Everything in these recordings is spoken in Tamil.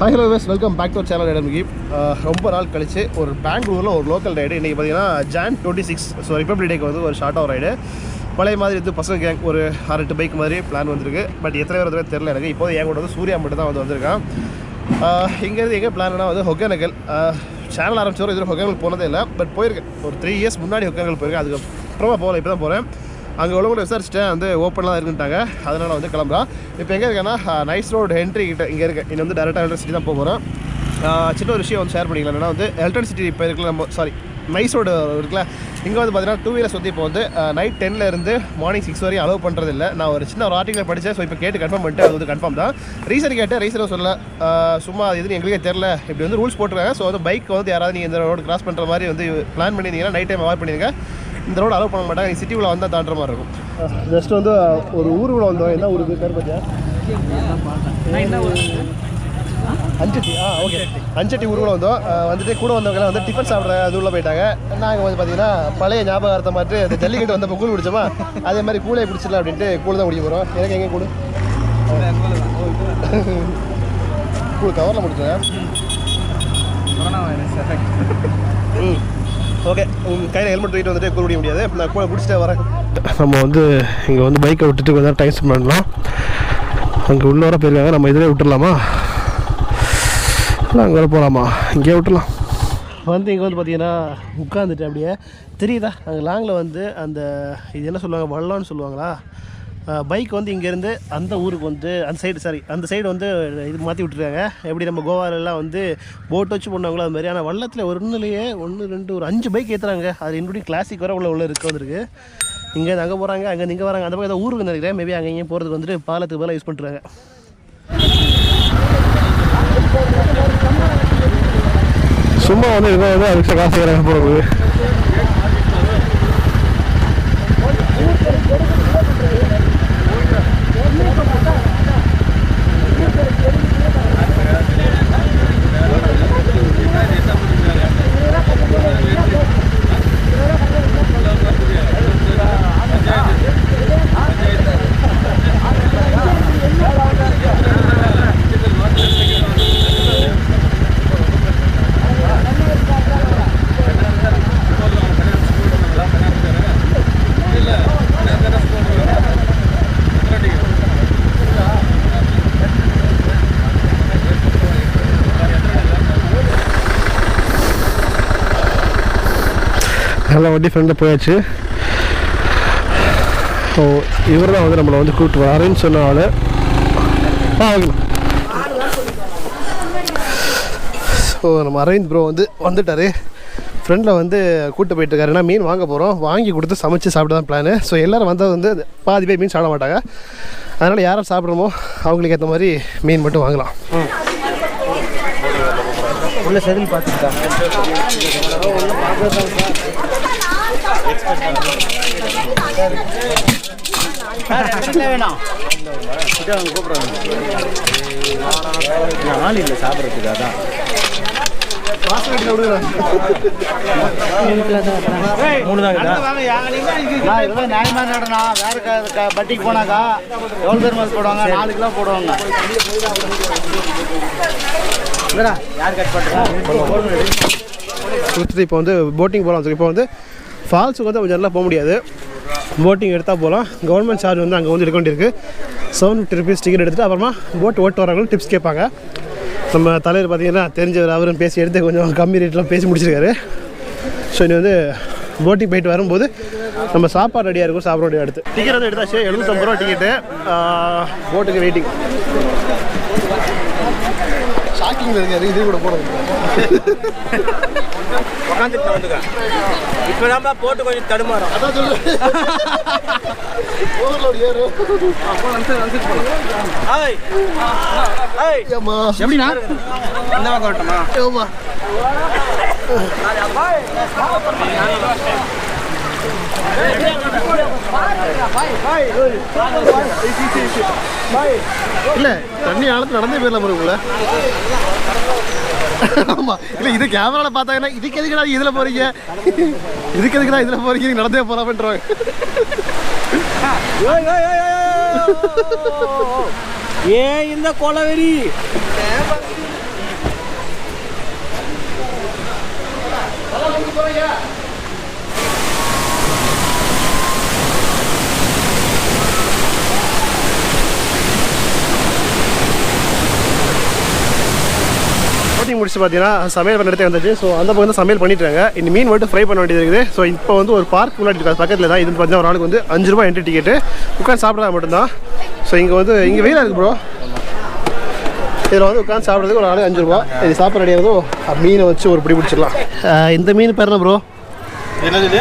Hi hello guys, welcome back to our channel Mugi. ரொம்ப நாள் கழிச்சு ஒரு பெங்களூர்ல ஒரு லோக்கல் ரைடு. இன்னைக்கு பாத்தீங்கன்னா Jan 26 ஸோ ரிபப்ளிக் டேக்கு வந்து ஒரு ஷார்ட் ஆஃப் ரைடு. பழைய மாதிரி இது பசங்க கேங் ஒரு 6-8 பைக் மாதிரி பிளான் வந்திருக்கு. பட் எத்தனை பேர் வந்து தெரியல எனக்கு. இப்போ என் கூட வந்து சூர்யா மட்டும் தான் வந்திருக்கான். இங்கேருந்து எங்கே பிளான்னா வந்து ஹொகேனக்கல் சேனல் ஆரம்பிச்சோம். இது ஹொகேனக்கல் போனதே இல்லை. பட் போயிருக்கேன் ஒரு 3 இயர்ஸ் முன்னாடி ஹொகேனக்கல் போயிருக்கேன். அதுக்கப்புறமா போகல, இப்போ தான் போகிறேன். அங்கே உள்ளவங்களை விசாரிச்சிட்டேன், வந்து ஓப்பன்லாம் இருக்குன்ட்டாங்க. அதனால் வந்து கிளம்புறான். இப்போ எங்கே இருக்கேன்னா நைஸ் ரோடு என்ட்ரி கிட்ட இங்கே இருக்கேன். இன்னும் வந்து டேரெக்டாக எலக்ட்ரிசிட்டி தான் போகிறோம். சின்ன ஒரு விஷயம் வந்து ஷேர் பண்ணிக்கலாம். என்னன்னா வந்து எலக்ட்ரிசிட்டி இப்போ இருக்குல்ல, நம்ம நைஸ் ரோடு இருக்குல்ல, இங்கே வந்து பார்த்தீங்கன்னா 2 வீலர்ஸ் வந்து இப்போ வந்து நைட் 10லேருந்து மார்னிங் 6 வரையும் அலோவ் பண்ணுறது இல்லை. நான் ஒரு சின்ன ஒரு ஆர்டிக்கல் படித்தேன். ஸோ இப்போ கேட்டு கன்ஃபார்ம் பண்ணிட்டு அது வந்து கன்ஃபார்ம் தான். ரீசன் கேட்டேன், ரீசன் சொல்ல சும்மா எதுன்னு எங்களுக்கே தெரில, இப்படி வந்து ரூல்ஸ் போட்டுருக்காங்க. ஸோ வந்து பைக் வந்து யாராவது நீங்கள் இந்த ரோடு கிராஸ் பண்ணுற மாதிரி வந்து பிளான் பண்ணியிருந்தீங்கன்னா நைட் டைம் அவாய்ட் பண்ணிடுங்க. இந்த ரோடு அலோவ் பண்ண மாட்டாங்க. நீங்கள் சிட்டிக்குள்ளே வந்தால் தாண்டுற மாதிரி இருக்கும். ஜஸ்ட் வந்து ஒரு ஊருக்குள்ளே வந்தோம். என்ன ஊருக்கு பேர் பார்த்தியா? அஞ்சட்டி. ஓகே, அஞ்சட்டி ஊருக்குள்ளே வந்தோம். வந்துட்டு கூட வந்தவங்கலாம் வந்து டிஃபன் சாப்பிட்ற அது உள்ளே போயிட்டாங்க. நாங்கள் வந்து பார்த்தீங்கன்னா பழைய ஞாபகார்த்தம் மாதிரி அந்த ஜல்லிக்கட்டு வந்தப்போ கூழ் குடிச்சோமா, அதே மாதிரி கூழே குடிச்சிடலாம் அப்படின்ட்டு கூழ் தான் குடிக்க போகிறோம். எனக்கு எங்கே கூழ் கவரில் முடிச்சேன். ஓகே, உங்கள் கையில் ஹெல்மெட் தூக்கிட்டு வந்துட்டு கூழ் குடிக்க முடியாது. நான் கூட குடிச்சிட்டே வரேன். நம்ம வந்து இங்கே வந்து பைக்கை விட்டுட்டு கொஞ்சம் டைம் ஸ்பெண்ட் பண்ணலாம். அங்கே உள்ள வர போயிருக்காங்க. நம்ம இதிலே விட்டுடலாமா, இல்லை அங்கே வர போகலாமா? இங்கேயே விட்டுலாம். வந்து இங்கே வந்து பார்த்தீங்கன்னா உட்காந்துட்டு அப்படியே தெரியுதா, அங்கே லாங்கில் வந்து அந்த இது என்ன சொல்லுவாங்க, வள்ளம்னு சொல்லுவாங்களா, பைக் வந்து இங்கேருந்து அந்த ஊருக்கு வந்து அந்த சைடு வந்து இது மாற்றி விட்டுருக்காங்க. எப்படி நம்ம கோவாலெல்லாம் வந்து போட் வச்சு பண்ணுவாங்களோ அது மாதிரி. ஆனால் வள்ளத்தில் ஒன்றுலையே 1 2 ஒரு 5 பைக் ஏற்றுறாங்க. அது இன்க்ளூடிங் கிளாசிக் வர உள்ள வந்துருக்கு. இங்கே அங்கே போகிறாங்க, அங்கே இங்கே வராங்க. அந்த பக்கம் ஏதாவது ஊருக்கு நினைக்கிறேன். மேபி அங்கே இங்கேயும் போகிறதுக்கு வந்துட்டு பாலத்துக்கு பதிலாக யூஸ் பண்ணுறாங்க. சும்மா வந்து இதான் அதுக்கு காசு போகிறது. நல்லா வண்டி ஃப்ரெண்டில் போயாச்சு. ஸோ இவர் தான் வந்து நம்மளை வந்து கூப்பிட்டு வரேன்னு சொன்ன ஆள். ஸோ நம்ம அரவிந்த் ப்ரோ வந்து வந்துட்டார். ஃப்ரெண்டில் வந்து கூப்பிட்டு போயிட்டுருக்காரு. ஏன்னா மீன் வாங்க போகிறோம். வாங்கி கொடுத்து சமைச்சு சாப்பிட்டு தான் பிளானு. ஸோ எல்லோரும் வந்தது வந்து பாதி பேர் மீன் சாப்பிட மாட்டாங்க. அதனால் யாரும் சாப்பிட்றோமோ அவங்களுக்கு ஏற்ற மாதிரி மீன் மட்டும் வாங்கலாம். உள்ள செதில் பார்த்துக்கிட்டா ஆள் இல்லை சாப்பிட்றதுக்கு. அதான் பட்டிக்கு போனாக்கா எவ்வளோ பேர் மாதிரி போடுவாங்க? 4 கிலோ போடுவாங்க. யார் கட் பண்ணுறா? இப்போ வந்து போட்டிங் போகலாம். இப்போ வந்து ஃபால்ஸுக்கு வந்து கொஞ்சம் நல்லா போக முடியாது. போட்டிங் எடுத்தால் போகலாம். கவர்மெண்ட் சார்ஜ் வந்து அங்கே வந்து எடுக்க வேண்டியிருக்கு. 750 rupees டிக்கெட் எடுத்துகிட்டு அப்புறமா போட் ஓட்டு வரவங்களும் டிப்ஸ் கேட்பாங்க. நம்ம தலைவர் பார்த்தீங்கன்னா தெரிஞ்சவர், அவரும் பேசி எடுத்து கொஞ்சம் கம்மி ரேட்லாம் பேசி முடிச்சிருக்காரு. ஸோ இனி வந்து போட்டிங் போயிட்டு வரும்போது நம்ம சாப்பாடு ரெடியாக இருக்கும், சாப்பிட ரெடியாக எடுத்து டிக்கெட் வந்து எடுத்தாச்சு. 750 ரூபா டிக்கெட்டு. போட்டுக்கு வெயிட்டிங். ஷாக்கிங் இருக்காது. இது கூட போடுங்க. உட்காந்துட்டு வந்துக்க. இப்போ தான் போட்டு கொஞ்சம் தடுமாறும். அதான் சொல்லுவேன். எப்படின்னா இந்த பக்கம் விட்டோமா? இல்லை தண்ணி ஆழத்தில் நடந்தே போயிடலாம் உங்களை. ஆமாம், இல்லை இது கேமராவில் பார்த்தாங்கன்னா இதுக்கு எதுக்குடா இதில் போகிறீங்க, இதுக்கு எதுக்குடா இதில் போகிறீங்க, நடந்தே போகலாம்ன்றாங்க. ஏன் இந்த கொலவெறி வாஷிங் முடிச்சு பார்த்தீங்கன்னா சமையல் பண்ண இடத்துல வந்துச்சு. ஸோ அந்த பக்கம் வந்து சமையல் பண்ணிட்டாங்க. இந்த மீன் மட்டும் ஃப்ரை பண்ண வேண்டியது இருக்குது. ஸோ இப்போ வந்து ஒரு பார்க் முன்னாடி இருக்காது பக்கத்தில் தான். இது பார்த்தீங்கன்னா ஒரு நாளுக்கு வந்து 5 ரூபா என்ட்ரி டிக்கெட்டு. உட்காந்து சாப்பிட்றதா மட்டும்தான். ஸோ இங்கே வந்து இங்கே வெயிலாக இருக்குது ப்ரோ. இதில் வந்து உட்காந்து சாப்பிட்றதுக்கு ஒரு நாளைக்கு 5 ரூபா. இது சாப்பிட்ற ரெடியாகதோ மீனை வச்சு ஒரு பிடி பிடிச்சிடலாம். இந்த மீன் பேர் என்ன ப்ரோ? என்னது?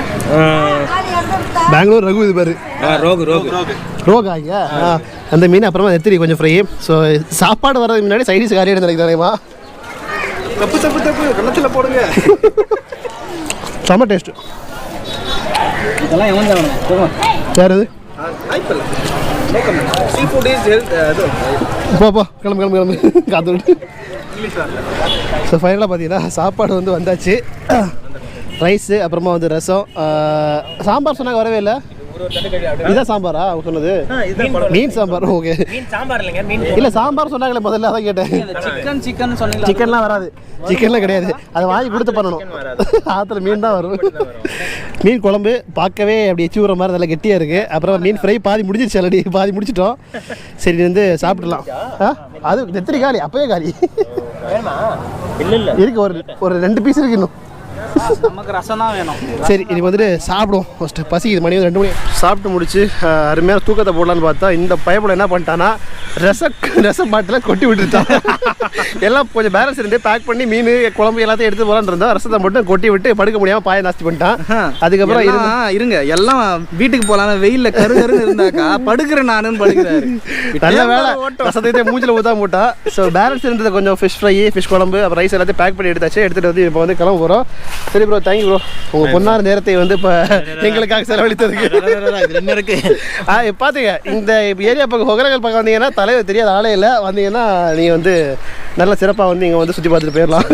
பெங்களூர் ரகு. இது பேர் ரோகா. இங்கே அந்த மீன் அப்புறமா நெத்திரி கொஞ்சம் ஃப்ரை. ஸோ சாப்பாடு வர்றதுக்கு முன்னாடி சைடிஸ் காரி எடுத்து நினைக்கிறேன். தப்பு தப்பு தப்பு வெள்ளத்தில் போடுங்க. செம்ம டேஸ்ட்டு. இதெல்லாம் எவன் தான் சார் இது போ கிளம்பு கிளம்பு கிளம்பு காத்து விட்டு. ஸோ ஃபைனலாக பார்த்தீங்கன்னா சாப்பாடு வந்து வந்தாச்சு. ரைஸு அப்புறமா வந்து ரசம், சாம்பார் சொன்னாங்க வரவே இல்லை. இதான் சாம்பாரா அவங்க சொன்னது? மீன் சாம்பார். ஓகே இல்லை சாம்பார் சொன்னாங்களே முதல்ல, அதான் கேட்டேன். சிக்கன்லாம் வராது, சிக்கன்லாம் கிடையாது. அதை வாங்கி கொடுத்து பண்ணணும். ஆற்றுல மீன் தான் வரும். மீன் குழம்பு பார்க்கவே அப்படி எச்சி விடுற மாதிரி நல்லா கெட்டியாக இருக்குது. அப்புறம் மீன் ஃப்ரை பாதி முடிஞ்சிருச்சு, ஆல்ரெடி பாதி முடிச்சிட்டோம். சரி வந்து சாப்பிடலாம். அது நெத்திரி காலி, அப்போயே காலி இருக்கு. ஒரு 2 பீஸ் இருக்கு இன்னும். நமக்கு ரசம் தான் வேணும். சரி இன்னைக்கு வந்துட்டு சாப்பிடுவோம். ஃபஸ்ட்டு பசிக்குது, மணி 2 மணி. சாப்பிட்டு முடிச்சு அருமையான தூக்கத்தை போடலான்னு பார்த்தா இந்த பைப்பில் என்ன பண்ணிட்டான்னா ரச பாட்டில் கொட்டி விட்டுருச்சான். எல்லாம் கொஞ்சம் பேலன்ஸ் இருந்து பேக் பண்ணி மீன் குழம்பு எல்லாத்தையும் எடுத்து போகலான்னு இருந்தால் ரசத்தை மட்டும் கொட்டி விட்டு படுக்க முடியாமல் பாய நாஸ்தி பண்ணிட்டான். அதுக்கப்புறம் இருங்க எல்லாம் வீட்டுக்கு போகலாம். வெயிலில் கருகருன்னு இருந்தாக்கா படுக்கிறேன் நானும் படுக்கிறேன். நல்ல வேலை ரசத்தை மூஞ்சில் ஊற்றா போட்டான். ஸோ பேலன்ஸ் இருந்தது கொஞ்சம் ஃபிஷ் ஃப்ரை, ஃபிஷ் குழம்பு, அப்புறம் ரைஸ் எல்லாத்தையும் பேக் பண்ணி எடுத்தாச்சு. எடுத்துகிட்டு வந்து இப்போ வந்து கிளம்ப போகிறோம். சரி ப்ரோ, தேங்க்யூ ப்ரோ. உங்கள் பொன்னார் நேரத்தை வந்து இப்போ எங்களுக்காக செலவழித்ததுக்கு. பார்த்துங்க இந்த ஏரியா பக்கம் ஒகேனக்கல் பக்கம் வந்தீங்கன்னா தலைவர் தெரியாத ஆளே இல்லை. வந்தீங்கன்னா நீங்கள் வந்து நல்ல சிறப்பாக வந்து இங்கே வந்து சுற்றி பார்த்துட்டு போயிடலாம்.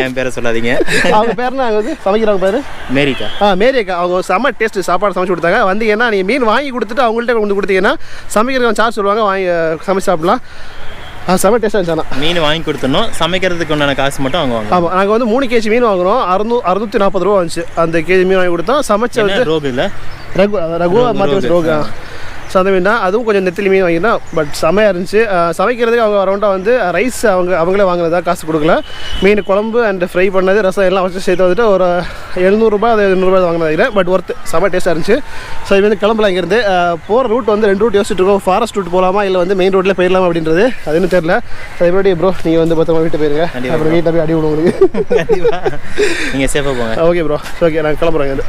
என் பேரை சொல்லாதீங்க. அவங்க பேர்னா அங்கே வந்து சமைக்கிறவங்க பேர் மேரிக்கா. மேரிக்கா. அவங்க செம்ம டேஸ்ட்டு சாப்பாடு சமைச்சு கொடுத்தாங்க. வந்தீங்கன்னா நீங்கள் மீன் வாங்கி கொடுத்துட்டு அவங்கள்ட்ட கொண்டு கொடுத்தீங்கன்னா சமைக்கிறவங்க சார்ஜ் சொல்லுவாங்க, வாங்கி சமைச்சு சாப்பிடலாம். செம்ம டேஸ்ட்டாக இருந்துச்சானா. மீன் வாங்கி கொடுத்துடணும், சமைக்கிறதுக்கு உண்டான காசு மட்டும் அவங்க வாங்க. ஆமாம், நாங்கள் வந்து 3 கேஜி மீன் வாங்குகிறோம். 640 ரூபா வந்துச்சு. அந்த கேஜி மீன் வாங்கி கொடுத்தோம். சமைச்ச வந்து ரோகு இல்லை, ரகு மாற்றி ரோகு. ஸோ அந்த மீன் தான், அதுவும் கொஞ்சம் நெத்திலி மீன் வாங்கியிருந்தோம். பட் செமையாக இருந்துச்சு. சமைக்கிறதுக்கு அவங்க அரௌண்டாக வந்து ரைஸ் அவங்களே வாங்கினதா, காசு கொடுக்கல. மீன் குழம்பு அண்ட் ஃப்ரை பண்ணது, ரசம் எல்லாம் வச்சு சேர்த்து வந்துட்டு ஒரு 700 ரூபாய், அது 200 ரூபாய் வாங்கினது. பட் ஒர்த்து, செம்ம டேஸ்ட்டாக இருந்துச்சு. ஸோ இது வந்து கிளம்பலாம். இங்கேருந்து போகிற ரூட் வந்து 2 ரூட் யோசிச்சுட்டு இருக்கோம். ஃபாரஸ்ட் ரூட் போகலாமா இல்லை வந்து மெயின் ரோட்டில் போயிடலாமா அப்படின்றது அது இன்னும் தெரியல. ஸோ எப்படி ப்ரோ நீங்கள் வந்து பத்திரமா வீட்டு போயிருங்க. அப்புறம் வீட்டில் போய் அடி விடுவோம் உங்களுக்கு. நீங்கள் சேஃபாக போங்க. ஓகே ப்ரோ, ஓகே நாங்கள் கிளம்புறோம்.